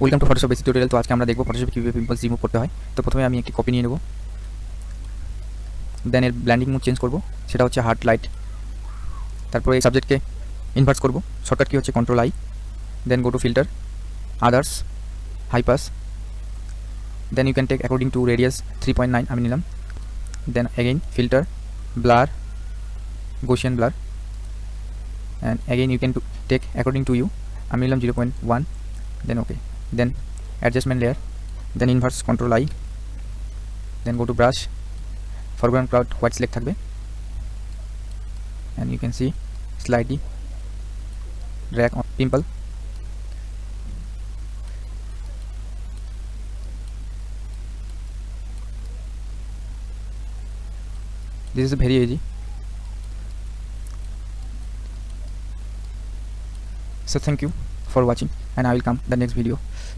Welcome to Photoshop basic tutorial. তো আজকে আমরা দেখব ফটোশপে কীভাবে পিম্পলস রিমুভ করতে হয়। তো প্রথমে আমি একটি কপি নিয়ে নেব, দেন এর ব্ল্যান্ডিং মোড চেঞ্জ করব, সেটা হচ্ছে হার্ট লাইট। তারপরে এই সাবজেক্টকে ইনভার্স করব, শর্টকাট কি হচ্ছে control I, then go to filter, others, high pass, then you can take according to radius 3.9 আমি নিলাম, then again filter, blur, Gaussian blur, and again you can take according to you আমি নিলাম 0.1, then okay, then adjustment layer, then inverse control I, then go to brush, foreground cloud white select থাকবে, and you can see slightly drag on pimple. This is very easy. So thank you for watching, and I will come the next video.